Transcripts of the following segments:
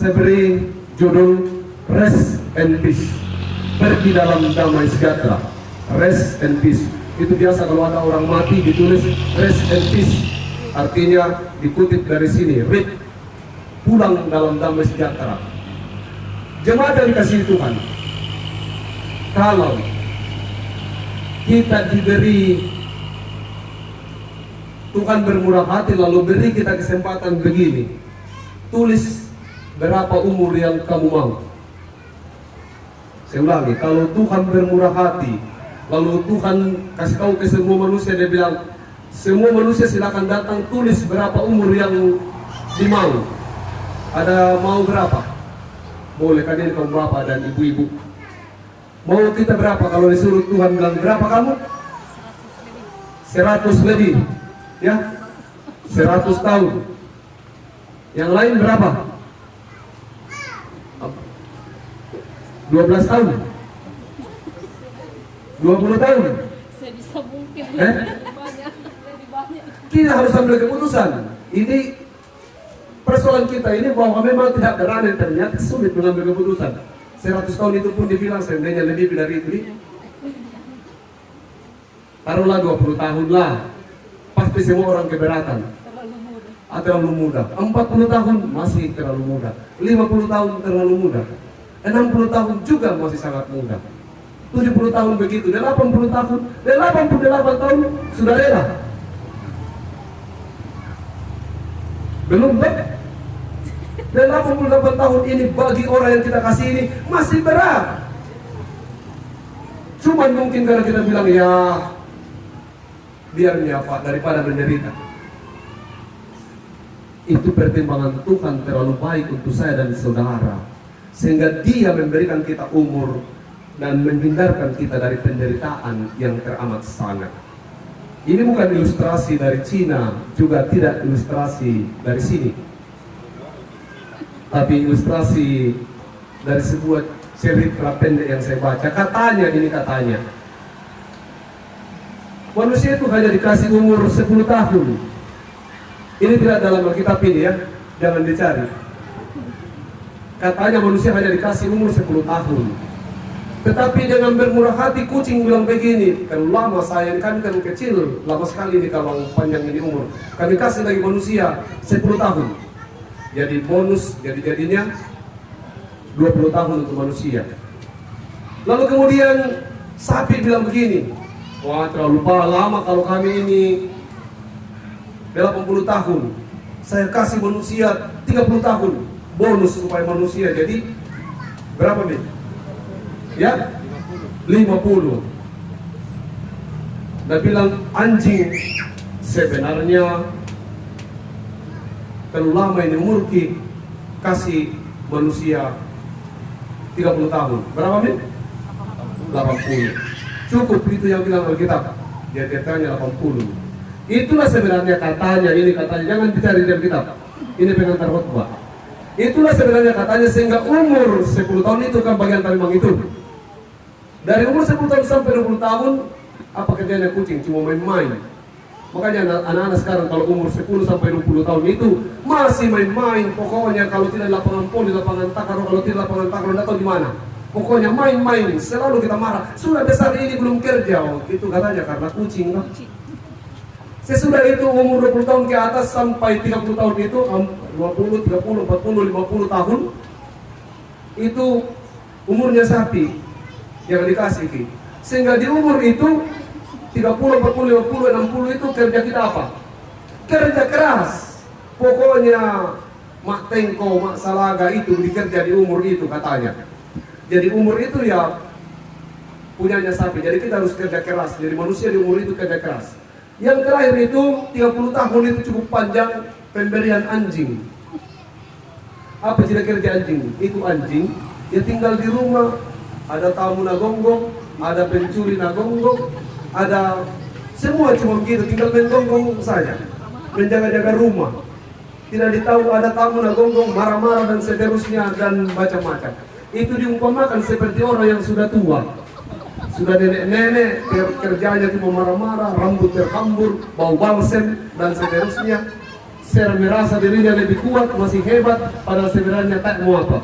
saya beri judul Rest and Peace, pergi dalam damai sejahtera. Rest and Peace, itu biasa kalau ada orang mati ditulis Rest and Peace, artinya dikutip dari sini, read, pulang dalam damai sejahtera. Jemaat yang dikasihi Tuhan, kalau kita diberi, Tuhan bermurah hati lalu beri kita kesempatan begini, tulis berapa umur yang kamu mau. Saya ulangi, kalau Tuhan bermurah hati lalu Tuhan kasih tahu ke semua manusia, dia bilang semua manusia silakan datang, tulis berapa umur yang dimau. Ada mau berapa? Boleh kan ini kaum bapak dan ibu-ibu. Mau kita berapa? Kalau disuruh Tuhan bilang berapa kamu? 100 lebih, ya, 100 tahun. Yang lain berapa? 12 tahun, 20 tahun. Saya bisa mungkin banyak. Kita harus ambil keputusan. Ini persoalan kita ini bahwa memang tidak berani, ternyata sulit mengambil keputusan. 100 tahun itu pun dibilang seandainya lebih dari itu. Taruhlah 20 tahun lah, pasti semua orang keberatan. Terlalu muda. 40 tahun masih terlalu muda. 50 tahun terlalu muda. 60 tahun juga masih sangat muda. 70 tahun begitu. 80 tahun, 88 tahun sudah rela. Belum deh. 88 tahun ini bagi orang yang kita kasih ini masih berat. Cuman mungkin karena kita bilang ya biarnya Pak daripada menderita. Itu pertimbangan Tuhan terlalu baik untuk saya dan saudara, sehingga Dia memberikan kita umur dan menghindarkan kita dari penderitaan yang teramat sangat. Ini bukan ilustrasi dari Cina, juga tidak ilustrasi dari sini, tapi ilustrasi dari sebuah cerita pendek yang saya baca. Katanya, manusia itu hanya dikasih umur 10 tahun. Ini tidak dalam Alkitab ini ya, jangan dicari. Katanya manusia hanya dikasih umur 10 tahun. Tetapi dengan bermurah hati kucing bilang begini, kalau lama saya, kami kan kecil, lama sekali ini kalau panjang ini umur. Kami kasih lagi manusia 10 tahun. Jadi bonus, jadinya 20 tahun untuk manusia. Lalu kemudian sapi bilang begini, wah terlalu lama kalau kami ini 80 tahun. Saya kasih manusia 30 tahun bonus supaya manusia jadi berapa nih? Ya, 50. Dan bilang anjing sebenarnya terlalu lama ini umurki, kasih manusia 30 tahun. Berapa nih? 80. Cukup itu yang bilang Alkitab. Dia katanya 80. Itulah sebenarnya katanya, ini katanya, jangan dicari di Alkitab. Ini pengantar khotbah. Itulah sebenarnya katanya, sehingga umur 10 tahun itu kan bagian talimbang itu. Dari umur 10 tahun sampai 20 tahun, apa kerjanya kucing? Cuma main-main. Makanya anak-anak sekarang kalau umur 10 sampai 20 tahun itu masih main-main. Pokoknya kalau tidak lapangan poli, lapangan takraw, kalau tidak lapangan takraw, tidak tahu di mana. Pokoknya main-main, selalu kita marah. Sudah besar ini belum kerja, itu katanya karena kucing kan. Sesudah itu umur 20 tahun ke atas sampai 30 tahun itu 20, 30, 40, 50 tahun itu umurnya sapi yang dikasih ki. Sehingga di umur itu 30, 40, 50, 60 itu kerja kita apa? Kerja keras. Pokoknya mak tengko, mak salaga itu dikerja di umur itu katanya. Jadi umur itu ya punyanya sapi. Jadi kita harus kerja keras. Jadi manusia di umur itu kerja keras. Yang terakhir itu 30 tahun itu cukup panjang pemberian anjing. Apa ciri kerja anjing? Itu anjing dia tinggal di rumah, ada tamu nagonggong, ada pencuri nagonggong, ada semua cuma begitu, tinggal menggonggong saja, menjaga-jaga rumah. Tidak ditahu ada tamu nagonggong, marah-marah dan seterusnya dan macam-macam. Itu diumpamakan seperti orang yang sudah tua. Sudah nenek-nenek, kerjanya cuma marah-marah, rambut terhambur, bau balsem, dan seterusnya. merasa dirinya lebih kuat, masih hebat, padahal sebenarnya tak mau apa.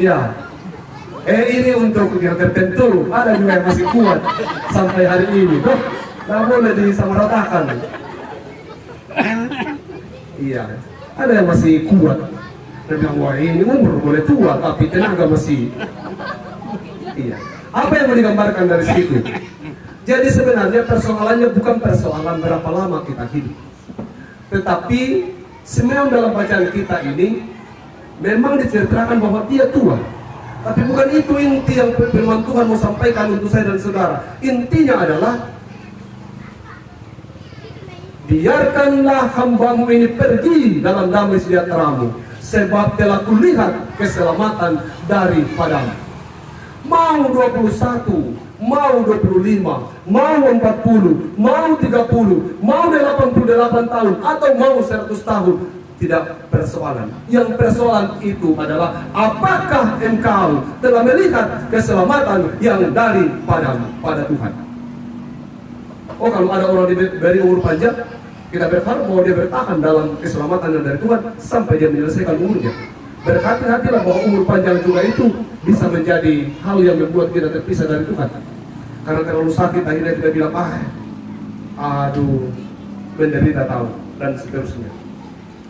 Ya, ini untuk yang tertentu, ada juga yang masih kuat sampai hari ini. Tuh, nggak boleh disamaratakan. Iya, ada yang masih kuat. Dia bilang, wah ini umur boleh tua, tapi tenaga masih. Iya. Apa yang mau digambarkan dari situ? Jadi sebenarnya persoalannya bukan persoalan berapa lama kita hidup, tetapi semua dalam bacaan kita ini memang diceritakan bahwa dia tua. Tapi bukan itu inti yang firman Tuhan mau sampaikan untuk saya dan saudara. Intinya adalah biarkanlah hambamu ini pergi dalam damai sejahteramu, sebab telah kulihat keselamatan daripadamu. Mau 21, mau 25, mau 40, mau 30, mau 88 tahun, atau mau 100 tahun, tidak persoalan. Yang persoalan itu adalah apakah engkau telah melihat keselamatan yang daripadamu pada Tuhan. Oh, kalau ada orang diberi umur panjang, kita berharap bahwa dia bertahan dalam keselamatan yang dari Tuhan sampai dia menyelesaikan umurnya. Berhati-hatilah bahwa umur panjang juga itu bisa menjadi hal yang membuat kita terpisah dari Tuhan. Karena terlalu sakit akhirnya kita bilang, aduh, menderita tahu, dan seterusnya.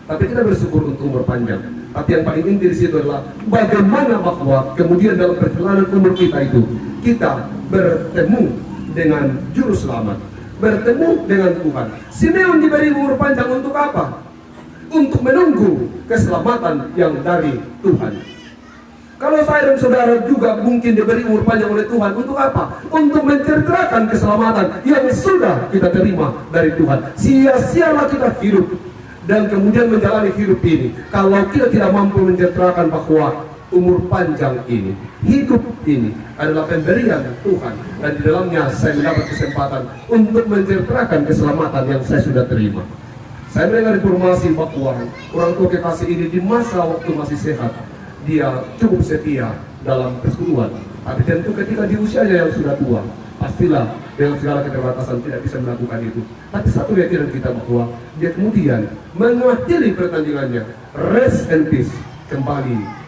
Tapi kita bersyukur untuk umur panjang. Tapi yang paling inti di situ adalah bagaimana bahwa kemudian dalam perjalanan umur kita itu kita bertemu dengan juru selamat, bertemu dengan Tuhan. Simeon diberi umur panjang untuk apa? Untuk menunggu keselamatan yang dari Tuhan. Kalau saya dan saudara juga mungkin diberi umur panjang oleh Tuhan, untuk apa? Untuk menceritakan keselamatan yang sudah kita terima dari Tuhan. Sia-sialah kita hidup dan kemudian menjalani hidup ini kalau kita tidak mampu menceritakan bahwa umur panjang ini, hidup ini adalah pemberian Tuhan, dan di dalamnya saya mendapat kesempatan untuk menceritakan keselamatan yang saya sudah terima. Saya mendengar informasi bahwa orang tua kekasih ini di masa waktu masih sehat, dia cukup setia dalam persekutuan. Tapi tentu ketika di usianya yang sudah tua, pastilah dengan segala keterbatasan tidak bisa melakukan itu. Tapi satu keyakinan kita bahwa dia kemudian mengakhiri pertandingannya, rest in peace, kembali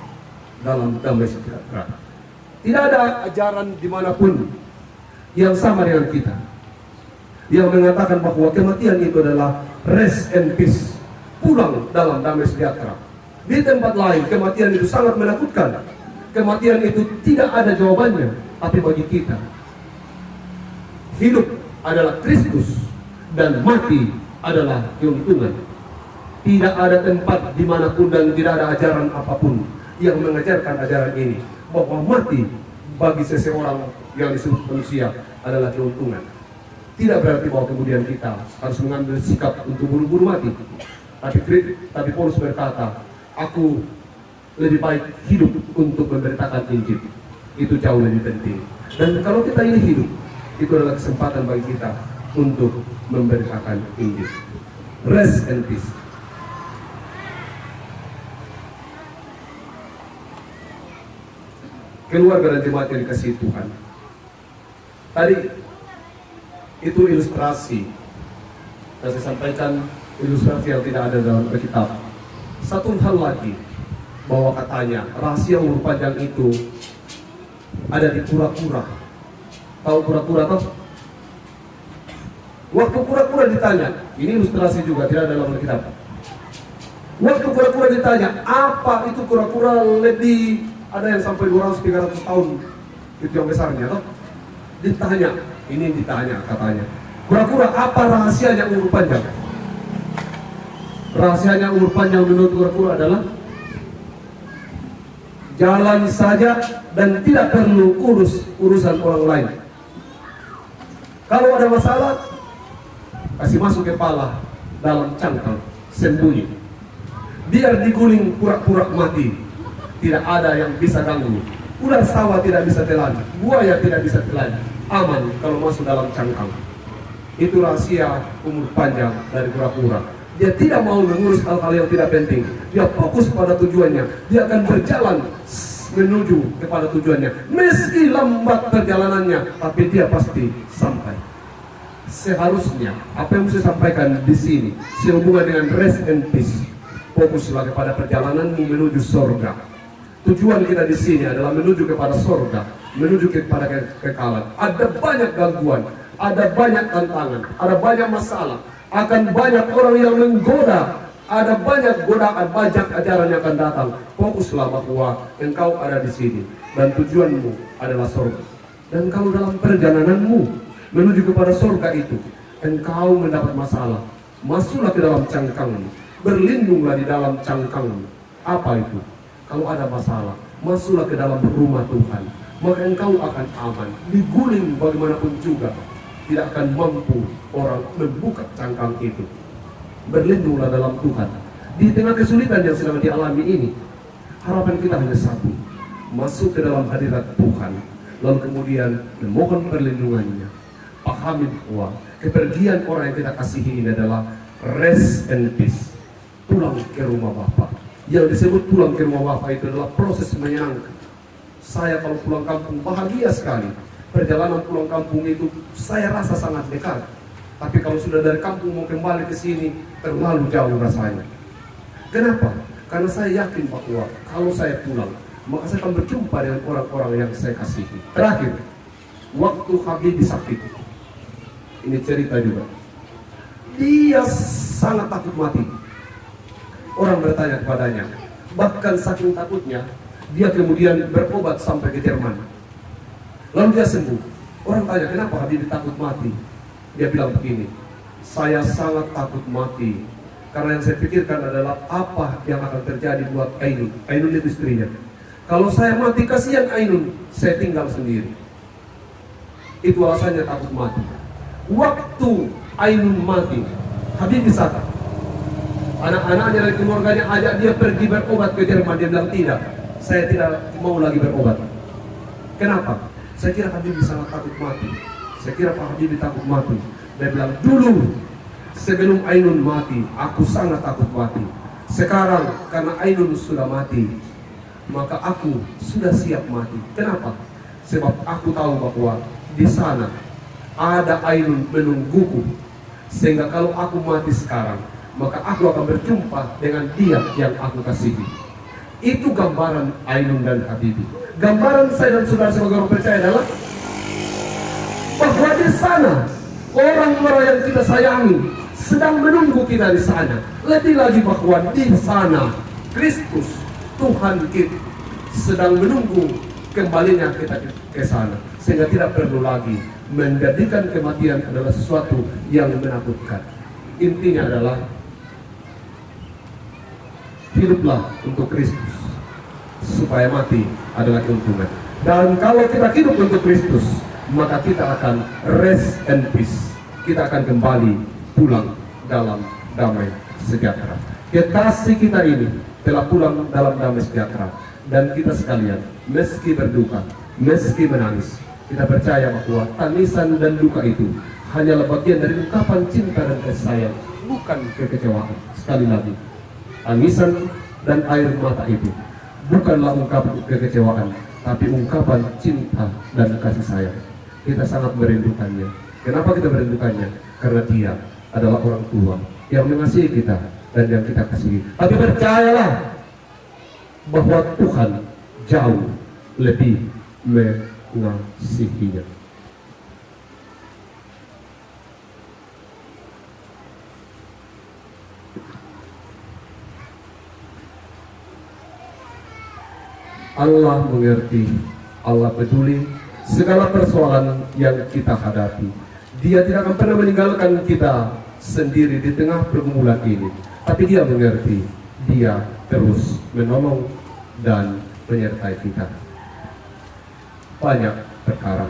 dalam damai sejahtera. Tidak ada ajaran dimanapun yang sama dengan kita, yang mengatakan bahwa kematian itu adalah rest and peace, pulang dalam damai sejahtera. Di tempat lain kematian itu sangat menakutkan. Kematian itu tidak ada jawabannya. Tapi bagi kita, hidup adalah Kristus dan mati adalah keuntungan. Tidak ada tempat dimanapun dan tidak ada ajaran apapun yang mengajarkan ajaran ini, bahwa mati bagi seseorang yang disebut manusia adalah keuntungan. Tidak berarti bahwa kemudian kita harus mengambil sikap untuk buru-buru mati. Tapi Paulus berkata, aku lebih baik hidup untuk memberitakan Injil. Itu jauh lebih penting. Dan kalau kita ini hidup, itu adalah kesempatan bagi kita untuk memberitakan Injil. Rest and peace. Keluarga dan jemaat yang dikasihi Tuhan, tadi itu ilustrasi, dan saya sampaikan ilustrasi yang tidak ada dalam Alkitab. Satu hal lagi, bahwa katanya rahasia umur panjang itu ada di kura-kura. Tahu kura-kura toh? Waktu kura-kura ditanya, ini ilustrasi juga tidak ada dalam Alkitab. Waktu kura-kura ditanya, apa itu kura-kura lebih, ada yang sampai 200-300 tahun, itu yang besarnya toh? Ditanya katanya, kura-kura apa rahasianya umur panjang? Rahasianya umur panjang menurut kura-kura adalah jalan saja dan tidak perlu urusan orang lain. Kalau ada masalah, kasih masuk kepala dalam cangkang, sembunyi. Biar diguling pura-pura mati, tidak ada yang bisa ganggu. Ular sawah tidak bisa telan, buaya tidak bisa telan. Aman kalau masuk dalam cangkang. Itu rahasia umur panjang dari kura-kura. Dia tidak mau mengurus hal-hal yang tidak penting. Dia fokus pada tujuannya. Dia akan berjalan menuju kepada tujuannya. Meski lambat perjalanannya, tapi dia pasti sampai. seharusnya apa yang saya sampaikan di sini sehubungan dengan rest and peace, fokuslah kepada perjalananmu menuju surga. Tujuan kita di sini adalah menuju kepada surga, menuju kepada kekekalan. Ada banyak gangguan, ada banyak tantangan, ada banyak masalah, akan banyak orang yang menggoda, ada banyak godaan, banyak ajaran yang akan datang. Fokuslah bahwa engkau ada di sini dan tujuanmu adalah surga. Dan kalau dalam perjalananmu menuju kepada surga itu engkau mendapat masalah, masuklah ke dalam cangkangmu, berlindunglah di dalam cangkangmu. Apa itu? Kalau ada masalah, masuklah ke dalam rumah Tuhan, maka engkau akan aman. Diguling bagaimanapun juga, tidak akan mampu orang membuka cangkang itu. Berlindunglah dalam Tuhan. Di tengah kesulitan yang sedang dialami ini, harapan kita hanya satu, masuk ke dalam hadirat Tuhan, lalu kemudian memohon perlindungannya. Pahami bahwa kepergian orang yang kita kasihi ini adalah rest and peace, pulang ke rumah Bapa. Yang disebut pulang ke rumah Bapa itu adalah proses menyenangkan. Saya kalau pulang kampung bahagia sekali. Perjalanan pulang kampung itu saya rasa sangat dekat. Tapi kalau sudah dari kampung mau kembali ke sini terlalu jauh rasanya. Kenapa? Karena saya yakin bahwa kalau saya pulang, maka saya akan berjumpa dengan orang-orang yang saya kasihi. Terakhir, waktu Habibie sakit, ini cerita juga, dia sangat takut mati. Orang bertanya kepadanya, bahkan saking takutnya dia kemudian berobat sampai ke Jerman. Lalu dia sembuh. Orang tanya, kenapa Habibie takut mati? Dia bilang begini, saya sangat takut mati karena yang saya pikirkan adalah apa yang akan terjadi buat Ainun. Ainun itu istrinya. Kalau saya mati, kasihan Ainun, saya tinggal sendiri. Itu alasannya takut mati. Waktu Ainun mati, Habibie sadar. Anak-anaknya dari keluarganya ajak dia pergi berobat ke Jerman. Dia bilang tidak, saya tidak mau lagi berobat. Kenapa? Saya kira Habibie sangat takut mati. Saya kira Pak Habibie takut mati. Dia bilang, dulu sebelum Ainun mati, aku sangat takut mati. Sekarang karena Ainun sudah mati, maka aku sudah siap mati. Kenapa? Sebab aku tahu bahwa di sana ada Ainun menungguku. Sehingga kalau aku mati sekarang, maka aku akan berjumpa dengan dia yang aku kasihi. Itu gambaran Ainun dan Habibie. Gambaran saya dan saudara sebagai orang percaya adalah bahwa di sana orang-orang yang kita sayangi sedang menunggu kita di sana. Lebih lagi bahwa di sana Kristus Tuhan kita sedang menunggu kembalinya kita ke sana, sehingga tidak perlu lagi menjadikan kematian adalah sesuatu yang menakutkan. Intinya adalah hiduplah untuk Kristus, supaya mati adalah keuntungan. Dan kalau kita hidup untuk Kristus, maka kita akan rest and peace. Kita akan kembali pulang dalam damai sejahtera. Kekasih kita ini telah pulang dalam damai sejahtera. Dan kita sekalian, meski berduka, meski menangis, kita percaya bahwa tangisan dan duka itu hanyalah bagian dari ungkapan cinta dan kasih sayang, bukan kekecewaan. Sekali lagi, tangisan dan air mata itu bukanlah ungkapan kekecewaan, tapi ungkapan cinta dan kasih sayang. Kita sangat merindukannya. Kenapa kita merindukannya? Karena dia adalah orang tua yang mengasihi kita dan yang kita kasihi. Tapi percayalah bahwa Tuhan jauh lebih mengasihinya. Allah mengerti, Allah peduli segala persoalan yang kita hadapi. Dia tidak akan pernah meninggalkan kita sendiri di tengah pergumulan ini. Tapi dia mengerti, dia terus menolong dan menyertai kita. Banyak perkara